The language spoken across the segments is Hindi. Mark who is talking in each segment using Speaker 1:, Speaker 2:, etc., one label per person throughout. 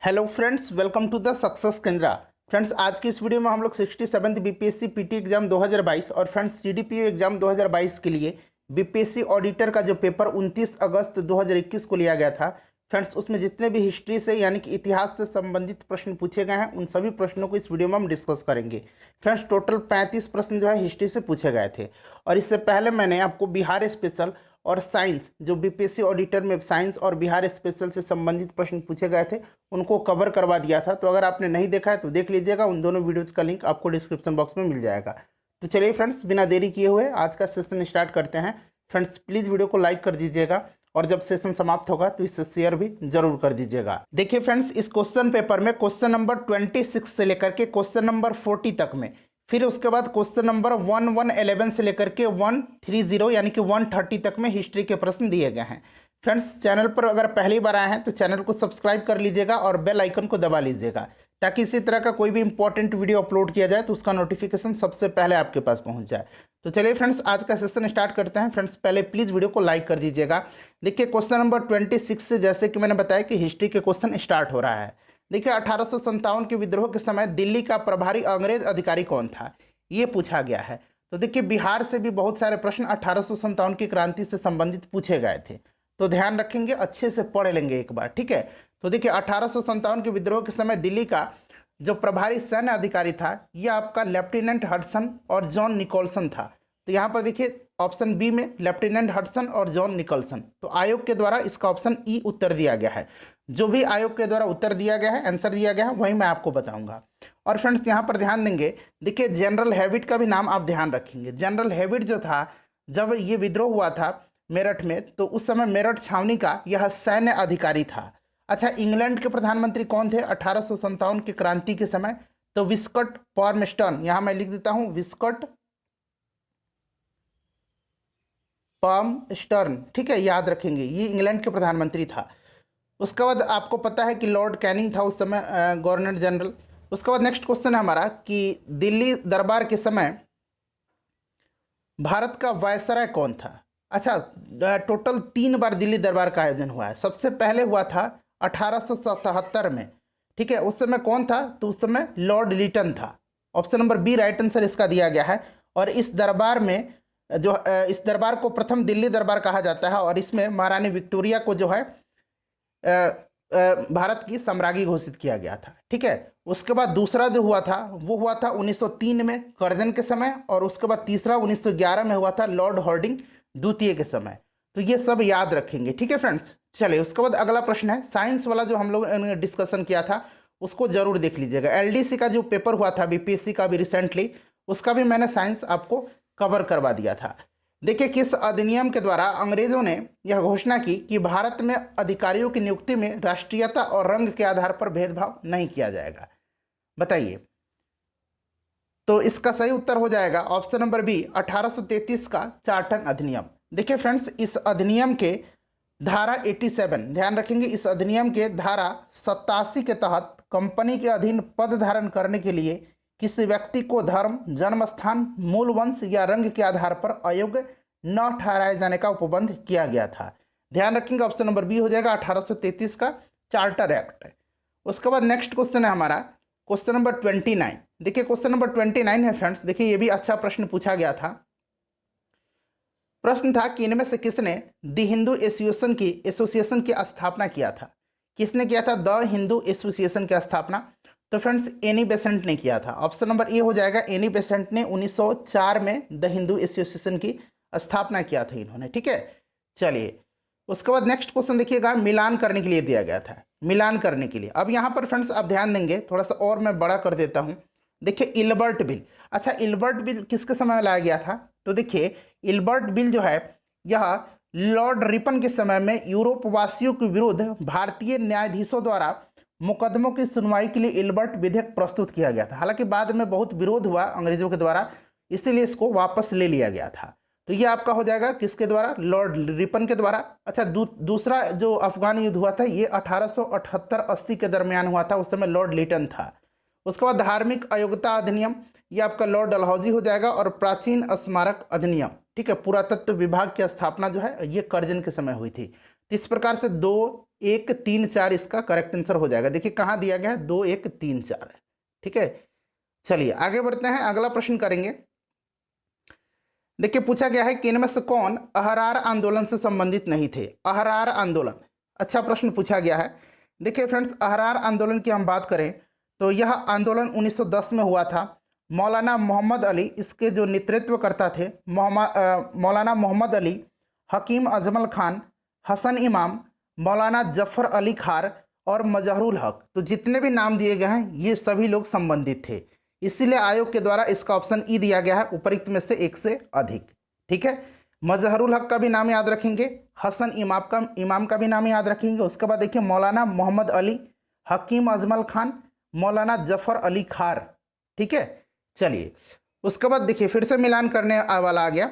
Speaker 1: Hello friends, welcome to the success Kendra. Friends, आज की इस वीडियो में हम लोग 67th बीपीएससी पीटी एग्जाम 2022 और फ्रेंड्स सीडीपीओ एग्जाम 2022 के लिए बीपीएससी ऑडिटर का जो पेपर 29 अगस्त 2021 को लिया गया था, फ्रेंड्स उसमें जितने भी हिस्ट्री से यानी कि इतिहास से संबंधित प्रश्न पूछे गए हैं उन सभी प्रश्नों को इस वीडियो में हम डिस्कस करेंगे। फ्रेंड्स, टोटल 35 प्रश्न जो है हिस्ट्री से पूछे गए थे और इससे पहले मैंने आपको बिहार स्पेशल और साइंस, जो बीपीएससी ऑडिटर में साइंस और बिहार स्पेशल से संबंधित प्रश्न पूछे गए थे, उनको कवर करवा दिया था। तो अगर आपने नहीं देखा है तो देख लीजिएगा, उन दोनों वीडियोज़ का लिंक आपको डिस्क्रिप्शन बॉक्स में मिल जाएगा। तो चलिए फ्रेंड्स, बिना देरी किए हुए आज का सेशन स्टार्ट करते हैं। फ्रेंड्स, प्लीज़ वीडियो को लाइक कर दीजिएगा और जब सेशन समाप्त होगा तो इसे शेयर भी जरूर कर दीजिएगा। देखिए फ्रेंड्स, इस क्वेश्चन पेपर में क्वेश्चन नंबर 26 से लेकर के क्वेश्चन नंबर 40 तक में, फिर उसके बाद क्वेश्चन नंबर 1111 से लेकर के 130 यानी कि 130 तक में हिस्ट्री के प्रश्न दिए गए हैं। फ्रेंड्स, चैनल पर अगर पहली बार आए हैं तो चैनल को सब्सक्राइब कर लीजिएगा और बेल आइकन को दबा लीजिएगा, ताकि इसी तरह का कोई भी इंपॉर्टेंट वीडियो अपलोड किया जाए तो उसका नोटिफिकेशन सबसे पहले आपके पास पहुंच जाए। तो चलिए फ्रेंड्स, आज का सेशन स्टार्ट करते हैं। फ्रेंड्स, पहले प्लीज़ वीडियो को लाइक कर दीजिएगा। देखिए, क्वेश्चन नंबर 26 से जैसे कि मैंने बताया कि हिस्ट्री के क्वेश्चन स्टार्ट हो रहा है। देखिए, 1857 के विद्रोह के समय दिल्ली का प्रभारी अंग्रेज अधिकारी कौन था, ये पूछा गया है। तो देखिए, बिहार से भी बहुत सारे प्रश्न 1857 की क्रांति से संबंधित पूछे गए थे, तो ध्यान रखेंगे, अच्छे से पढ़ लेंगे एक बार, ठीक है। तो देखिए, 1857 के विद्रोह के समय दिल्ली का जो प्रभारी सैन्य अधिकारी था यह आपका लेफ्टिनेंट हडसन और जॉन निकोलसन था। तो यहाँ पर देखिए ऑप्शन बी में लेफ्टिनेंट हडसन और जॉन निकोलसन, तो आयोग के द्वारा इसका ऑप्शन ई उत्तर दिया गया है। जो भी आयोग के द्वारा उत्तर दिया गया है, आंसर दिया गया है, वही मैं आपको बताऊंगा। और फ्रेंड्स, यहाँ पर ध्यान देंगे, देखिए जनरल हैविट का भी नाम आप ध्यान रखेंगे। जनरल हैविट जो था, जब ये विद्रोह हुआ था मेरठ में, तो उस समय मेरठ छावनी का यह सैन्य अधिकारी था। अच्छा, इंग्लैंड के प्रधानमंत्री कौन थे 1857 की क्रांति के समय? तो विस्कट पॉर्मस्टन, यहाँ मैं लिख देता हूँ विस्कट पॉर्मस्टन, ठीक है, याद रखेंगे, ये इंग्लैंड के प्रधानमंत्री था। उसके बाद आपको पता है कि लॉर्ड कैनिंग था उस समय गवर्नर जनरल। उसके बाद नेक्स्ट क्वेश्चन है हमारा कि दिल्ली दरबार के समय भारत का वायसराय कौन था? अच्छा, टोटल 3 बार दिल्ली दरबार का आयोजन हुआ है। सबसे पहले हुआ था 1877 में, ठीक है। उस समय कौन था? तो उस समय लॉर्ड लिटन था। Option number B right answer इसका दिया गया है। और इस दरबार में जो इस दरबार को प्रथम दिल्ली दरबार कहा जाता है और इसमें महारानी विक्टोरिया को जो है भारत की सम्राज्ञी घोषित किया गया था, ठीक है। उसके बाद दूसरा जो हुआ था वो हुआ था 1903 में कर्जन के समय, और उसके बाद तीसरा 1911 में हुआ था लॉर्ड हॉर्डिंग द्वितीय के समय। तो ये सब याद रखेंगे, ठीक है फ्रेंड्स। चलिए, उसके बाद अगला प्रश्न है साइंस वाला, जो हम लोग ने डिस्कशन किया था उसको जरूर देख लीजिएगा। एलडीसी का जो पेपर हुआ था बीपीएससी का भी रिसेंटली, उसका भी मैंने साइंस आपको कवर करवा दिया था। देखिए, किस अधिनियम के द्वारा अंग्रेजों ने यह घोषणा की कि भारत में अधिकारियों की नियुक्ति में राष्ट्रीयता और रंग के आधार पर भेदभाव नहीं किया जाएगा? बताइए। तो इसका सही उत्तर हो जाएगा ऑप्शन नंबर बी 1833 का चार्टर अधिनियम। देखिए फ्रेंड्स, इस अधिनियम के धारा 87, ध्यान रखेंगे, इस अधिनियम के धारा 87 के तहत कंपनी के अधीन पद धारण करने के लिए किसी व्यक्ति को धर्म, जन्म स्थान, मूल वंश या रंग के आधार पर अयोग्य न ठहराए जाने का उपबंध किया गया था। ध्यान रखेंगे, ऑप्शन नंबर बी हो जाएगा 1833 का चार्टर एक्ट। उसके बाद नेक्स्ट क्वेश्चन है हमारा क्वेश्चन नंबर 29। देखिए, क्वेश्चन नंबर 29 है फ्रेंड्स, देखिए ये भी अच्छा प्रश्न पूछा गया था। प्रश्न था कि इनमें से किसने द हिंदू एसोसिएशन की स्थापना किया था? किसने किया था द हिंदू एसोसिएशन की स्थापना? तो फ्रेंड्स, एनी बेसेंट ने किया था। ऑप्शन नंबर ए हो जाएगा, एनी बेसेंट ने 1904 में द हिंदू एसोसिएशन की स्थापना किया था इन्होंने, ठीक है। चलिए, उसके बाद नेक्स्ट क्वेश्चन देखिएगा, मिलान करने के लिए दिया गया था, मिलान करने के लिए। अब यहाँ पर फ्रेंड्स आप ध्यान देंगे, थोड़ा सा और मैं बड़ा कर देता हूँ। देखिए, इल्बर्ट बिल। अच्छा, इल्बर्ट बिल किसके समय में लाया गया था? तो देखिए, इल्बर्ट बिल जो है यह लॉर्ड रिपन के समय में यूरोप वासियों के विरुद्ध भारतीय न्यायाधीशों द्वारा मुकदमों की सुनवाई के लिए इल्बर्ट विधेयक प्रस्तुत किया गया था। हालांकि बाद में बहुत विरोध हुआ अंग्रेजों के द्वारा, इसीलिए इसको वापस ले लिया गया था। तो ये आपका हो जाएगा किसके द्वारा? लॉर्ड रिपन के द्वारा। अच्छा, दूसरा जो अफगान युद्ध हुआ था ये 1878-80 के दरमियान हुआ था, उस समय लॉर्ड लिटन था। उसके बाद धार्मिक अयोग्यता अधिनियम, ये आपका लॉर्ड डलहौजी हो जाएगा। और प्राचीन स्मारक अधिनियम, ठीक है, पुरातत्व विभाग की स्थापना जो है ये कर्जन के समय हुई थी। इस प्रकार से 2, 1 3 4 इसका करेक्ट आंसर हो जाएगा। देखिए कहाँ दिया गया है, 2 1 3 4। ठीक है, चलिए आगे बढ़ते हैं, अगला प्रश्न करेंगे। देखिए पूछा गया है कि इनमें से कौन अहरार आंदोलन से संबंधित नहीं थे। अहरार आंदोलन, अच्छा प्रश्न पूछा गया है। देखिए फ्रेंड्स, अहरार आंदोलन की हम बात करें तो यह आंदोलन 1910 में हुआ था। मौलाना मोहम्मद अली इसके जो नेतृत्वकर्ता थे, मौलाना मोहम्मद अली, हकीम अजमल खान, हसन इमाम, मौलाना जफ़र अली खार और मजहरुल हक। तो जितने भी नाम दिए गए हैं ये सभी लोग संबंधित थे, इसीलिए आयोग के द्वारा इसका ऑप्शन ई दिया गया है, उपरोक्त में से एक से अधिक। ठीक है, मजहरुल हक का भी नाम याद रखेंगे, हसन इमाम का भी नाम याद रखेंगे। उसके बाद देखिए मौलाना मोहम्मद अली, हकीम अजमल खान, मौलाना जफ़र अली खार। ठीक है, चलिए उसके बाद देखिए फिर से मिलान करने वाला आ गया।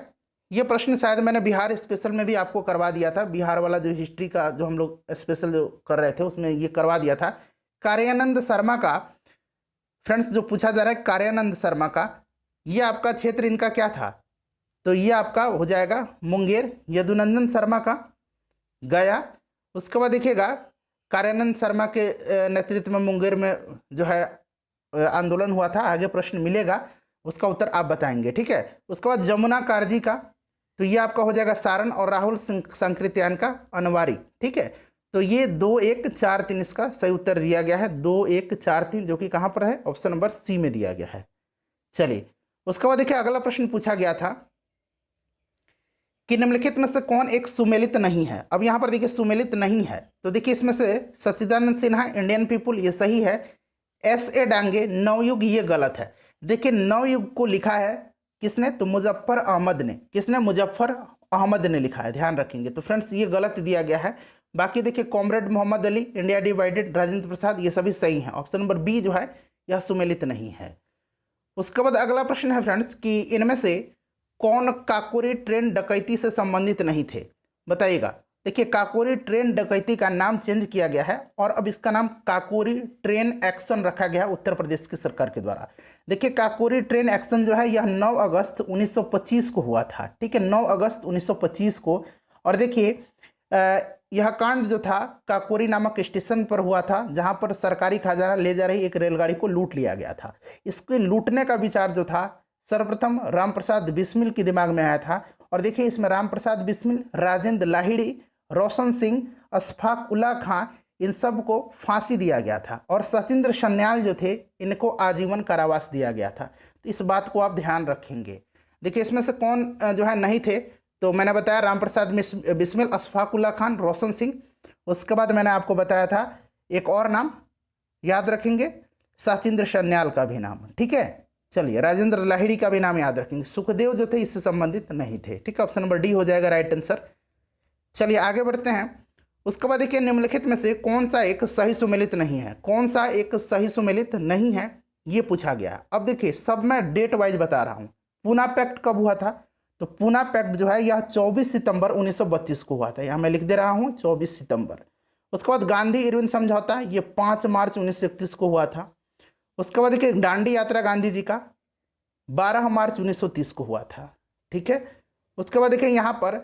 Speaker 1: ये प्रश्न शायद मैंने बिहार स्पेशल में भी आपको करवा दिया था, बिहार वाला जो हिस्ट्री का जो हम लोग स्पेशल जो कर रहे थे उसमें ये करवा दिया था। कार्यानंद शर्मा का, फ्रेंड्स जो पूछा जा रहा है कार्यानंद शर्मा का, ये आपका क्षेत्र इनका क्या था, तो ये आपका हो जाएगा मुंगेर। यदुनंदन शर्मा का गया। उसके बाद देखिएगा कार्यानंद शर्मा के नेतृत्व में मुंगेर में जो है आंदोलन हुआ था। आगे प्रश्न मिलेगा, उसका उत्तर आप बताएंगे। ठीक है, उसके बाद जमुना काजी का, तो ये आपका हो जाएगा सारण, और राहुल संकृत्यान का अनवारी। ठीक है, तो ये 2 1 4 3 इसका सही उत्तर दिया गया है, 2 1 4 3, जो कि कहाँ पर है, ऑप्शन नंबर सी में दिया गया है। चलिए उसके बाद देखिए अगला प्रश्न पूछा गया था कि निम्नलिखित में से कौन एक सुमेलित नहीं है। अब यहाँ पर देखिए सुमेलित नहीं है, तो देखिए इसमें से सच्चिदानंद सिन्हा, इंडियन पीपुल, ये सही है। S.A. डांगे, नवयुग, ये गलत है। देखिए नवयुग को लिखा है किसने, तो मुजफ्फर अहमद ने। किसने, मुजफ्फर अहमद ने लिखा है, ध्यान रखेंगे। तो फ्रेंड्स ये गलत दिया गया है। बाकी देखिए comrade Mohammad Ali, India divided, Rajendra Prasad, ये सभी सही हैं। ऑप्शन नंबर बी जो है यह सुमेलित नहीं है। उसके बाद अगला प्रश्न है फ्रेंड्स कि इनमें से कौन काकोरी ट्रेन डकैती से संबंधित नहीं थे, बताइएगा। देखिए काकोरी ट्रेन डकैती का नाम चेंज किया गया है और अब इसका नाम काकोरी ट्रेन एक्शन रखा गया है उत्तर प्रदेश की सरकार के द्वारा। देखिए काकोरी ट्रेन एक्शन जो है यह 9 अगस्त 1925 को हुआ था। ठीक है, 9 अगस्त 1925 को। और देखिए यह कांड जो था काकोरी नामक स्टेशन पर हुआ था, जहां पर सरकारी खजाना ले जा रही एक रेलगाड़ी को लूट लिया गया था। इसके लूटने का विचार जो था सर्वप्रथम रामप्रसाद बिस्मिल के दिमाग में आया था। और देखिए इसमें रामप्रसाद बिस्मिल, राजेंद्र लाहिड़ी, रोशन सिंह, अशफाक उल्ला खां, इन सब को फांसी दिया गया था। और सचिंद्र सन्याल जो थे इनको आजीवन कारावास दिया गया था। तो इस बात को आप ध्यान रखेंगे। देखिए इसमें से कौन जो है नहीं थे, तो मैंने बताया रामप्रसाद बिस्मिल, अशफाक उल्ला खान, रोशन सिंह। उसके बाद मैंने आपको बताया था एक और नाम याद रखेंगे, सचिंद्र सन्याल का भी नाम। ठीक है, चलिए राजेंद्र लाहिड़ी का भी नाम याद रखेंगे। सुखदेव जो थे इससे संबंधित नहीं थे। ठीक है, ऑप्शन नंबर डी हो जाएगा राइट आंसर। चलिए आगे बढ़ते हैं। उसके बाद देखिए निम्नलिखित में से कौन सा एक सही सुमेलित नहीं है। कौन सा एक सही सुमेलित नहीं है ये पूछा गया। अब देखिए सब मैं डेट वाइज बता रहा हूँ। पूना पैक्ट कब हुआ था, तो पूना पैक्ट जो है यह 24 सितंबर 1932 को हुआ था। यहाँ मैं लिख दे रहा हूँ 24 सितंबर। उसके बाद गांधी इरविन समझौता ये 5 मार्च 1931 को हुआ था। उसके बाद देखिए दांडी यात्रा गांधी जी का 12 मार्च 1930 को हुआ था। ठीक है, उसके बाद देखिए यहाँ पर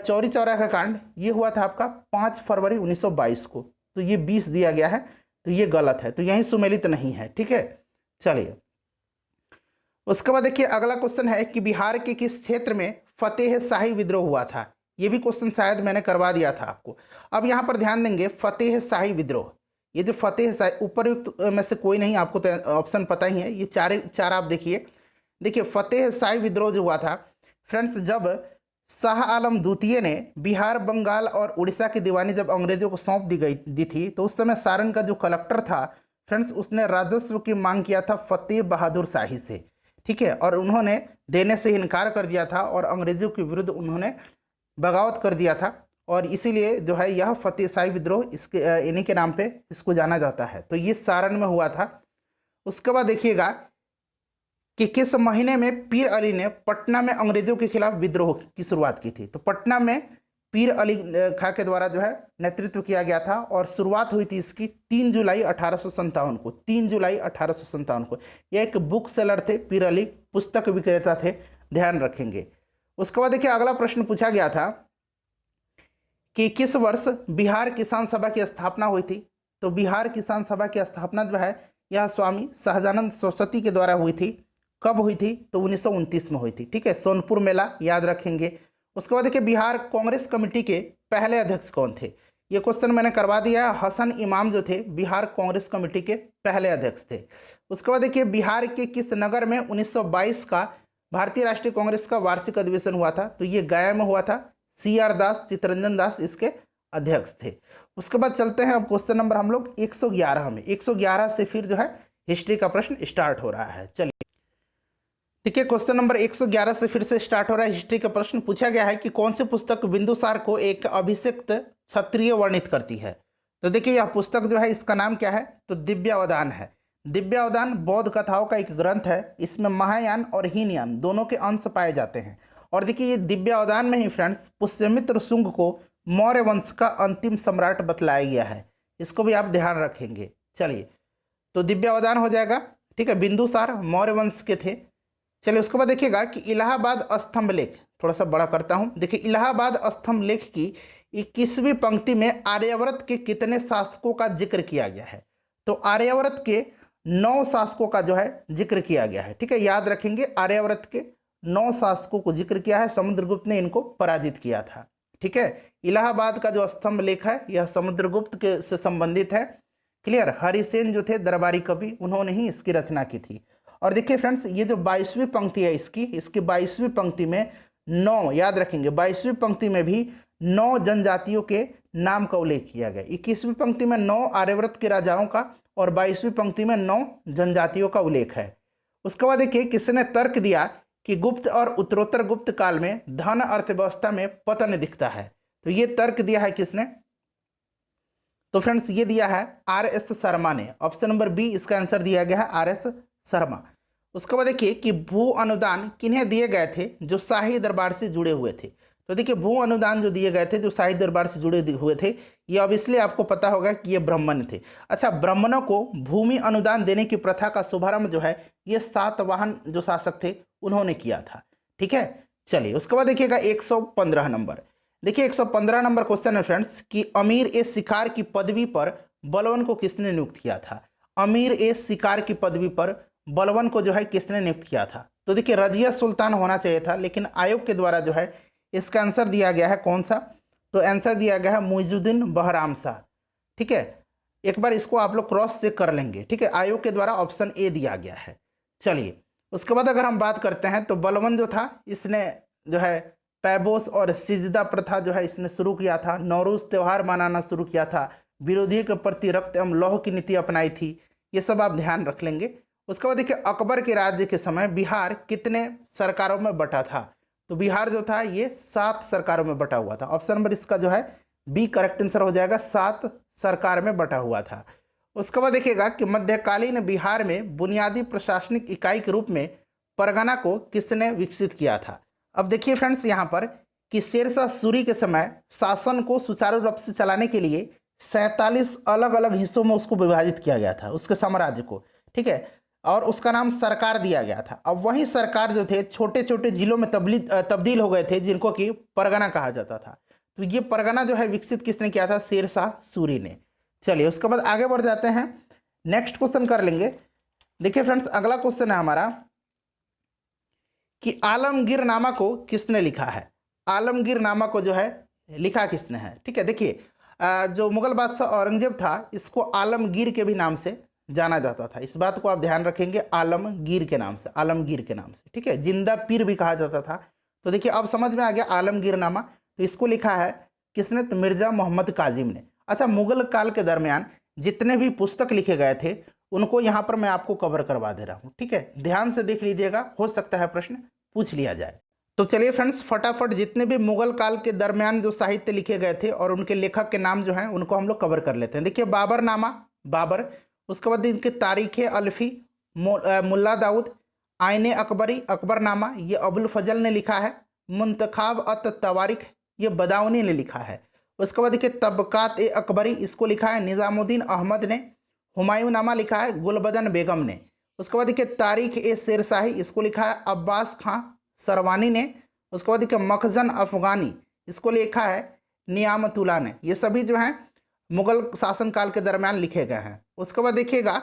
Speaker 1: चौरी चौरा का कांड ये हुआ था आपका 5 फरवरी 1922 को। तो ये 20 दिया गया है, तो ये गलत है, तो यही सुमेलित नहीं है। ठीक है, चलिए उसके बाद देखिए अगला क्वेश्चन है कि बिहार के किस क्षेत्र में फतेह शाही विद्रोह हुआ था। ये भी क्वेश्चन शायद मैंने करवा दिया था आपको। अब यहाँ पर ध्यान देंगे, फतेह शाही विद्रोह, ये जो फतेह शाही उपरयुक्त में से कोई नहीं, आपको तो ऑप्शन पता ही है, ये चार आप देखिए। देखिए फतेह शाही विद्रोह जो हुआ था फ्रेंड्स, जब शाह आलम द्वितीय ने बिहार, बंगाल और उड़ीसा की दीवानी जब अंग्रेजों को सौंप दी थी, तो उस समय सारण का जो कलेक्टर था फ्रेंड्स, उसने राजस्व की मांग किया था फतेह बहादुर शाही से। ठीक है, और उन्होंने देने से इनकार कर दिया था और अंग्रेजों के विरुद्ध उन्होंने बगावत कर दिया था। और इसीलिए जो है यह फतेह शाही विद्रोह इसके इन्हीं के नाम पे इसको जाना जाता है। तो ये सारण में हुआ था। उसके बाद देखिएगा कि किस महीने में पीर अली ने पटना में अंग्रेजों के खिलाफ विद्रोह की शुरुआत की थी। तो पटना में पीर अली खां के द्वारा जो है नेतृत्व किया गया था और शुरुआत हुई थी इसकी 3 जुलाई 1857 को। 3 जुलाई 1857 को। यह एक बुक सेलर थे पीर अली, पुस्तक विक्रेता थे, ध्यान रखेंगे। उसके बाद देखिए अगला प्रश्न पूछा गया था कि किस वर्ष बिहार किसान सभा की स्थापना हुई थी? तो बिहार किसान सभा की स्थापना जो है यह स्वामी सहजानंद सरस्वती के द्वारा हुई थी। कब हुई थी? तो 1929 में हुई थी। ठीक है, सोनपुर मेला याद रखेंगे। उसके बाद देखिए बिहार कांग्रेस कमेटी के पहले अध्यक्ष कौन थे? ये क्वेश्चन मैंने करवा दिया है। हसन इमाम जो थे बिहार कांग्रेस कमेटी के पहले अध्यक्ष थे। उसके बाद देखिए बिहार के किस नगर में 1922 का भारतीय राष्ट्रीय कांग्रेस का वार्षिक अधिवेशन हुआ था? तो ये गया में हुआ था। CR दास, चित्तरंजन दास इसके अध्यक्ष थे। उसके बाद चलते हैं अब क्वेश्चन नंबर हम लोग 111 में। 111 से फिर जो है हिस्ट्री का प्रश्न स्टार्ट हो रहा है। चलिए ठीक है, क्वेश्चन नंबर 111 से फिर से स्टार्ट हो रहा है। हिस्ट्री का प्रश्न पूछा गया है कि कौन सी पुस्तक बिंदुसार को एक अभिषिक्त क्षत्रिय वर्णित करती है? तो देखिए यह पुस्तक जो है इसका नाम क्या है? तो दिव्यावदान है। दिव्यावदान बौद्ध कथाओं का एक ग्रंथ है। इसमें महायान और हीनयान दोनों के अंश पाए जाते हैं। और देखिए ये दिव्यावदान में ही फ्रेंड्स पुष्यमित्र शुंग को मौर्य वंश का अंतिम सम्राट बतलाया गया है। इसको भी आप ध्यान रखेंगे। चलिए तो दिव्यावदान हो जाएगा। ठीक है, बिंदुसार मौर्य वंश के थे। चलिए उसके बाद देखिएगा कि इलाहाबाद स्तंभ लेख, थोड़ा सा बड़ा करता हूं। देखिए इलाहाबाद स्तंभ लेख की 21वीं पंक्ति में आर्यावर्त के कितने शासकों का जिक्र किया गया है? तो आर्यावर्त के 9 शासकों का जो है जिक्र किया गया है। ठीक है, याद रखेंगे आर्यावर्त के 9 शासकों को जिक्र किया है। समुद्रगुप्त ने इनको पराजित किया था। ठीक है, इलाहाबाद का जो स्तंभ लेख है यह समुद्रगुप्त के से संबंधित है। क्लियर? हरिसेन जो थे दरबारी कवि, उन्होंने ही इसकी रचना की थी। और देखिए फ्रेंड्स ये जो 22वीं पंक्ति है इसकी 22वीं पंक्ति में 9, याद रखेंगे 22वीं पंक्ति में भी 9 जनजातियों के नाम का उल्लेख किया गया। 21वीं पंक्ति में 9 आर्यव्रत के राजाओं का और 22वीं पंक्ति में 9 जनजातियों का उल्लेख है। उसके बाद देखिए किसने तर्क दिया कि गुप्त और उत्तरोत्तर गुप्त काल में धन अर्थव्यवस्था में पतन दिखता है? तो ये तर्क दिया है किसने? तो फ्रेंड्स ये दिया है RS शर्मा ने। ऑप्शन नंबर बी इसका आंसर दिया गया है RS शर्मा। उसके बाद देखिए कि भू अनुदान किन्हें दिए गए थे जो शाही दरबार से जुड़े हुए थे? तो देखिए भू अनुदान जो दिए गए थे जो शाही दरबार से जुड़े हुए थे, ये ऑब्वियसली आपको पता होगा कि ये ब्राह्मण थे। अच्छा, ब्राह्मणों को भूमि अनुदान देने की प्रथा का शुभारंभ जो है ये सातवाहन जो शासक थे उन्होंने किया था। ठीक है, चलिए उसके बाद देखिएगा 115 नंबर। देखिए 115 नंबर क्वेश्चन है फ्रेंड्स कि अमीर ए शिकार की पदवी पर बलवन को किसने नियुक्त किया था? अमीर ए शिकार की पदवी पर बलवन को जो है किसने नियुक्त किया था? तो देखिए रजिया सुल्तान होना चाहिए था, लेकिन आयोग के द्वारा जो है इसका आंसर दिया गया है कौन सा? तो आंसर दिया गया है मुइजुद्दीन बहराम शाह। ठीक है, एक बार इसको आप लोग क्रॉस चेक कर लेंगे। ठीक है, आयोग के द्वारा ऑप्शन ए दिया गया है। चलिए उसके बाद अगर हम बात करते हैं तो बलवन जो था इसने जो है पैबोस और सिजदा प्रथा जो है इसने शुरू किया था। नौरूज त्यौहार मनाना शुरू किया था। विरोधियों के प्रति रक्त एवं लौह की नीति अपनाई थी। ये सब आप ध्यान रख लेंगे। उसके बाद देखिए अकबर के राज्य के समय बिहार कितने सरकारों में बटा था? तो बिहार जो था ये 7 सरकारों में बटा हुआ था। ऑप्शन नंबर इसका जो है बी करेक्ट आंसर हो जाएगा, 7 सरकार में बटा हुआ था। उसके बाद देखिएगा कि मध्यकालीन बिहार में बुनियादी प्रशासनिक इकाई के रूप में परगना को किसने विकसित किया था? अब देखिए फ्रेंड्स यहाँ पर कि शेरशाह सूरी के समय शासन को सुचारू रूप से चलाने के लिए 47 अलग अलग हिस्सों में उसको विभाजित किया गया था, उसके साम्राज्य को। ठीक है, और उसका नाम सरकार दिया गया था। अब वही सरकार जो थे छोटे छोटे जिलों में तब्दील हो गए थे, जिनको कि परगना कहा जाता था। तो ये परगना जो है विकसित किसने किया था? शेरशाह सूरी ने। चलिए उसके बाद आगे बढ़ जाते हैं, नेक्स्ट क्वेश्चन कर लेंगे। देखिए फ्रेंड्स अगला क्वेश्चन है हमारा कि आलमगीरनामा को किसने लिखा है? आलमगीरनामा को जो है लिखा किसने है? ठीक है, देखिए जो मुगल बादशाह औरंगजेब था इसको आलमगीर के भी नाम से जाना जाता था। इस बात को आप ध्यान रखेंगे, आलमगीर के नाम से, आलमगीर के नाम से। ठीक है, जिंदा पीर भी कहा जाता था। तो देखिए अब समझ में आ गया आलमगीरनामा। तो इसको लिखा है किसने? तो मिर्जा मोहम्मद काजिम ने। अच्छा, मुगल काल के दरमियान जितने भी पुस्तक लिखे गए थे उनको यहाँ पर मैं आपको कवर करवा दे रहा हूँ। ठीक है, ध्यान से देख लीजिएगा, हो सकता है प्रश्न पूछ लिया जाए। तो चलिए फ्रेंड्स फटाफट जितने भी मुगल काल के दरमियान जो साहित्य लिखे गए थे और उनके लेखक के नाम जो हैं उनको हम लोग कवर कर लेते हैं। देखिए बाबरनामा, बाबर। उसके बाद इनकी तारीख अल्फी, मुल्ला दाऊद, आइने अकबरी, अकबरनामा ये अबुल फजल ने लिखा है। मुंतखाब अत तवारिख ये बदाऊनी ने लिखा है। उसके बाद देखिए तबकात ए अकबरी इसको लिखा है निज़ामुद्दीन अहमद ने। हुमायूंनामा लिखा है गुलबदन बेगम ने। उसके बाद देखिए तारीख ए शेरशाही इसको लिखा है अब्बास खां सरवानी ने। उसके बाद देखिए मखजन अफगानी इसको लिखा है नियामतुल्ला ने। ये सभी जो हैं मुगल शासनकाल के दरमियान लिखे गए हैं। उसके बाद देखिएगा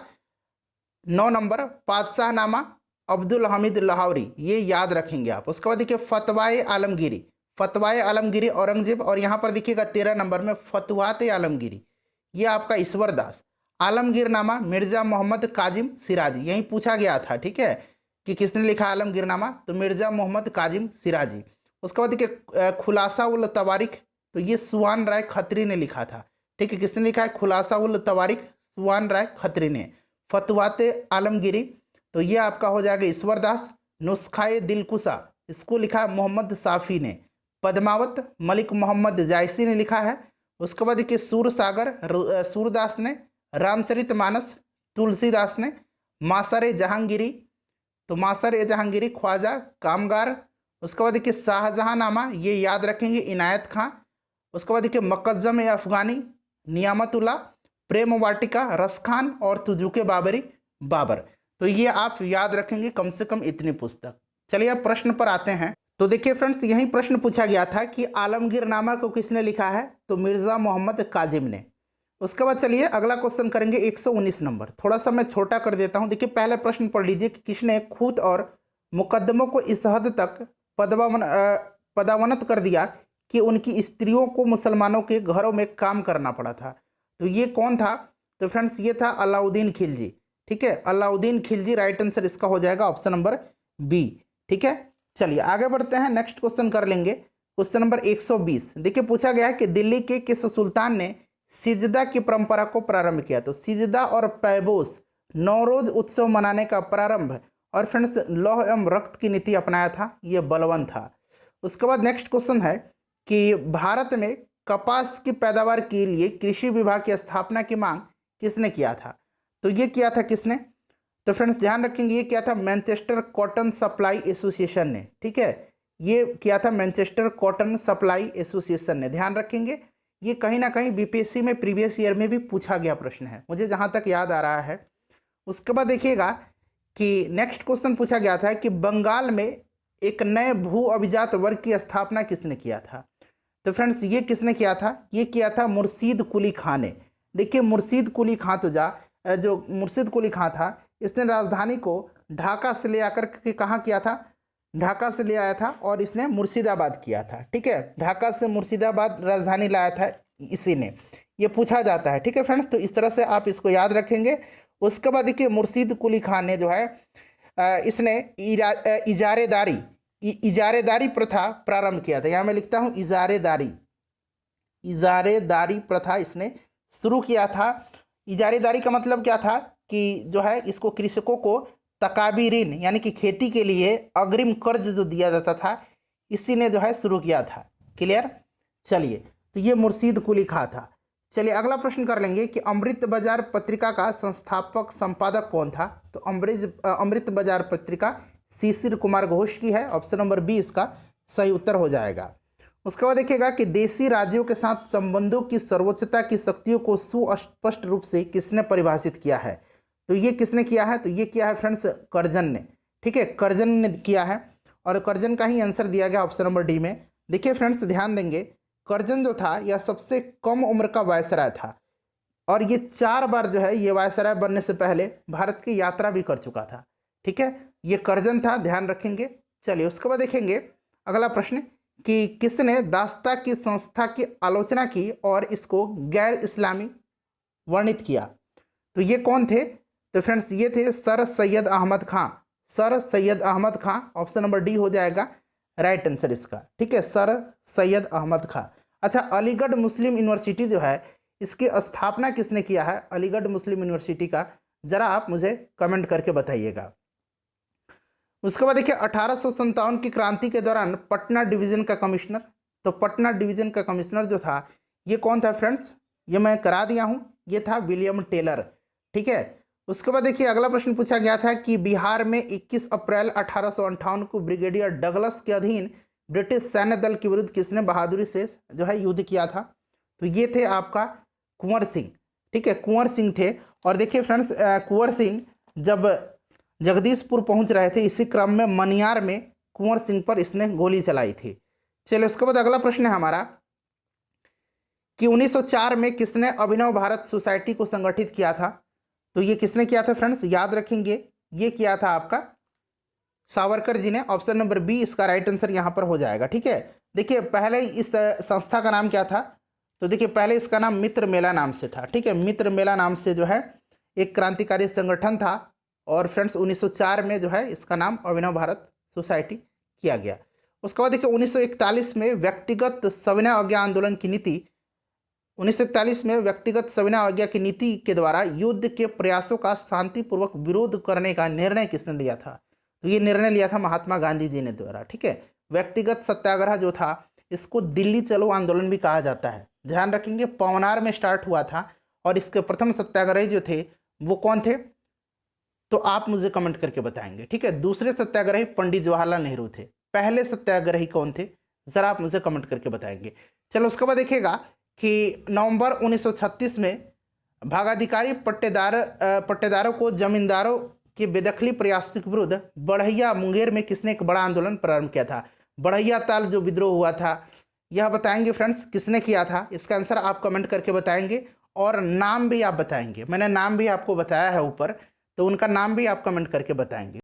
Speaker 1: 9 नंबर पातशाहनामा अब्दुल हमीद लाहौरी, ये याद रखेंगे आप। उसके बाद देखिए फतवाए आलमगीरी, फतवाए आलमगीरी औरंगजेब। और यहाँ पर देखिएगा 13 नंबर में फतवाते आलमगीरी, ये आपका ईश्वर दास। आलमगीरनामा मिर्जा मोहम्मद काजिम सिराजी, यही पूछा गया था, ठीक है, कि किसने लिखा आलमगीरनामा, तो मिर्जा मोहम्मद काजिम सिराजी। उसके बाद देखिए खुलासा उल तवारिख, तो ये सुवान राय खत्री ने लिखा था, ठीक है। किसने लिखा है खुलासा उल तवारिख, सुवान राय खत्री ने। फतवाते आलमगीरी, तो ये आपका हो जाएगा ईश्वर दास। नुस्खाए दिलकुशा, इसको लिखा मोहम्मद साफ़ी ने। पद्मावत मलिक मोहम्मद जायसी ने लिखा है। उसके बाद देखिए सूरसागर सूरदास ने। रामचरित मानस तुलसीदास ने। मासर जहांगीरी, तो मासर ए जहांगीरी ख्वाजा कामगार। उसके बाद देखिए शाहजहांनामा, ये याद रखेंगे इनायत खां। उसके बाद देखिए मकज्जम ए अफगानी नियामतुल्ला। प्रेम वाटिका रस खान और तुजुके बाबरी बाबर। तो ये आप याद रखेंगे कम से कम इतनी पुस्तक। चलिए अब प्रश्न पर आते हैं। तो देखिए फ्रेंड्स, यही प्रश्न पूछा गया था कि आलमगीरनामा को किसने लिखा है, तो मिर्ज़ा मोहम्मद काजिम ने। उसके बाद चलिए अगला क्वेश्चन करेंगे 119 नंबर। थोड़ा सा मैं छोटा कर देता हूं। देखिए पहले प्रश्न पढ़ लीजिए कि किसने खूत और मुकदमों को इस हद तक पदावनत कर दिया कि उनकी स्त्रियों को मुसलमानों के घरों में काम करना पड़ा था। तो ये कौन था, तो फ्रेंड्स ये था अलाउद्दीन खिलजी, ठीक है। अलाउद्दीन खिलजी, राइट आंसर इसका हो जाएगा ऑप्शन नंबर बी, ठीक है। चलिए आगे बढ़ते हैं, नेक्स्ट क्वेश्चन कर लेंगे। Question number 120। देखिए पूछा गया है कि दिल्ली के किस सुल्तान ने सिजदा की परंपरा को प्रारंभ किया। तो सिजदा और पैबोस, नौरोज उत्सव मनाने का प्रारंभ और फ्रेंड्स लौह एवं रक्त की नीति अपनाया था, ये बलवन था। उसके बाद नेक्स्ट क्वेश्चन है कि भारत में कपास की पैदावार के लिए कृषि विभाग की स्थापना की मांग किसने किया था। तो ये किया था किसने, तो फ्रेंड्स ध्यान रखेंगे ये किया था मैनचेस्टर कॉटन सप्लाई एसोसिएशन ने, ठीक है। ये किया था मैनचेस्टर कॉटन सप्लाई एसोसिएशन ने, ध्यान रखेंगे। ये कहीं ना कहीं बीपीएससी में प्रीवियस ईयर में भी पूछा गया प्रश्न है, मुझे जहाँ तक याद आ रहा है। उसके बाद देखिएगा कि नेक्स्ट क्वेश्चन पूछा गया था कि बंगाल में एक नए भू अभिजात वर्ग की स्थापना किसने किया था। तो फ्रेंड्स ये किसने किया था, ये किया था मुर्शीद कुली खां ने। देखिए मुर्शीद कुली खां तो जो मुर्शीद कुली खां था, इसने राजधानी को ढाका से ले आकर के कहाँ किया था, ढाका से ले आया था और इसने मुर्शिदाबाद किया था, ठीक है। ढाका से मुर्शिदाबाद राजधानी लाया था इसी ने, ये पूछा जाता है, ठीक है फ्रेंड्स। तो इस तरह से आप इसको याद रखेंगे। उसके बाद देखिए मुर्शीद कुली खान ने जो है इसने इजारेदारी प्रथा प्रारंभ किया था। यहाँ मैं लिखता हूँ इजारेदारी प्रथा इसने शुरू किया था। इजारेदारी का मतलब क्या था कि जो है इसको कृषकों को तकाबी ऋण यानी कि खेती के लिए अग्रिम कर्ज जो दिया जाता था, इसी ने जो है शुरू किया था। क्लियर, चलिए तो ये मुर्शीद कुली खां था। चलिए अगला प्रश्न कर लेंगे कि अमृत बाजार पत्रिका का संस्थापक संपादक कौन था। तो अमृत बाजार पत्रिका शिशिर कुमार घोष की है, ऑप्शन नंबर बी इसका सही उत्तर हो जाएगा। उसके बाद देखिएगा कि देशी राज्यों के साथ संबंधों की सर्वोच्चता की शक्तियों को सुस्पष्ट रूप से किसने परिभाषित किया है। तो ये किसने किया है, तो ये किया है फ्रेंड्स कर्जन ने, ठीक है, कर्जन ने किया है और कर्जन का ही आंसर दिया गया ऑप्शन नंबर डी में। देखिए फ्रेंड्स ध्यान देंगे, कर्जन जो था यह सबसे कम उम्र का वायसराय था और ये 4 बार जो है ये वायसराय बनने से पहले भारत की यात्रा भी कर चुका था, ठीक है। ये कर्जन था, ध्यान रखेंगे। चलिए उसके बाद देखेंगे अगला प्रश्न कि किसने दास्ता की संस्था की आलोचना की और इसको गैर इस्लामी वर्णित किया। तो ये कौन थे, तो फ्रेंड्स ये थे सर सैयद अहमद खां। सर सैयद अहमद खां, ऑप्शन नंबर डी हो जाएगा राइट आंसर इसका, ठीक है, सर सैयद अहमद खां। अच्छा, अलीगढ़ मुस्लिम यूनिवर्सिटी जो है इसकी स्थापना किसने किया है, अलीगढ़ मुस्लिम यूनिवर्सिटी का, जरा आप मुझे कमेंट करके बताइएगा। उसके बाद देखिए 1857 की क्रांति के दौरान पटना डिवीजन का कमिश्नर, तो पटना डिवीजन का कमिश्नर जो था ये कौन था फ्रेंड्स, ये मैं करा दिया हूँ, ये था विलियम टेलर, ठीक है। उसके बाद देखिए अगला प्रश्न पूछा गया था कि बिहार में 21 अप्रैल 1858 को ब्रिगेडियर डगलस के अधीन ब्रिटिश सैन्य दल के विरुद्ध किसने बहादुरी से जो है युद्ध किया था। तो ये थे आपका कुंवर सिंह, ठीक है, कुंवर सिंह थे। और देखिए फ्रेंड्स कुंवर सिंह जब जगदीशपुर पहुंच रहे थे, इसी क्रम में मनियार में कुंवर सिंह पर इसने गोली चलाई थी। चलिए उसके बाद अगला प्रश्न है हमारा कि 1904 में किसने अभिनव भारत सोसाइटी को संगठित किया था? तो ये किसने किया था फ्रेंड्स, याद रखेंगे, ये किया था आपका सावरकर जी ने। ऑप्शन नंबर बी इसका राइट आंसर यहाँ पर हो जाएगा। ठीक है, देखिए पहले इस संस्था का नाम क्या था? तो देखिए पहले इसका नाम मित्र मेला नाम से था। ठीक है, मित्र मेला नाम से जो है एक क्रांतिकारी संगठन था, और फ्रेंड्स 1904 में जो है इसका नाम अभिनव भारत सोसाइटी किया गया। उसके बाद देखिए 1941 में व्यक्तिगत सविनय अवज्ञा आंदोलन की नीति, 1941 में व्यक्तिगत सविनय अवज्ञा की नीति के द्वारा युद्ध के प्रयासों का शांतिपूर्वक विरोध करने का निर्णय किसने लिया था? तो ये निर्णय लिया था महात्मा गांधी जी ने द्वारा। ठीक है, व्यक्तिगत सत्याग्रह जो था इसको दिल्ली चलो आंदोलन भी कहा जाता है। ध्यान रखेंगे, पवनार में स्टार्ट हुआ था, और इसके प्रथम सत्याग्रही जो थे वो कौन थे? तो आप मुझे कमेंट करके बताएंगे। ठीक है, दूसरे सत्याग्रही पंडित जवाहरलाल नेहरू थे। पहले सत्याग्रही कौन थे, जरा आप मुझे कमेंट करके बताएंगे। चलो उसके बाद देखिएगा कि नवंबर 1936 में भागाधिकारी पट्टेदारों को जमींदारों के बेदखली प्रयास के विरुद्ध बढ़ैया मुंगेर में किसने एक बड़ा आंदोलन प्रारंभ किया था? बढ़ैया ताल जो विद्रोह हुआ था, यह बताएंगे फ्रेंड्स किसने किया था? इसका आंसर आप कमेंट करके बताएंगे, और नाम भी आप बताएंगे। मैंने नाम भी आपको बताया है ऊपर, तो उनका नाम भी आप कमेंट करके बताएंगे।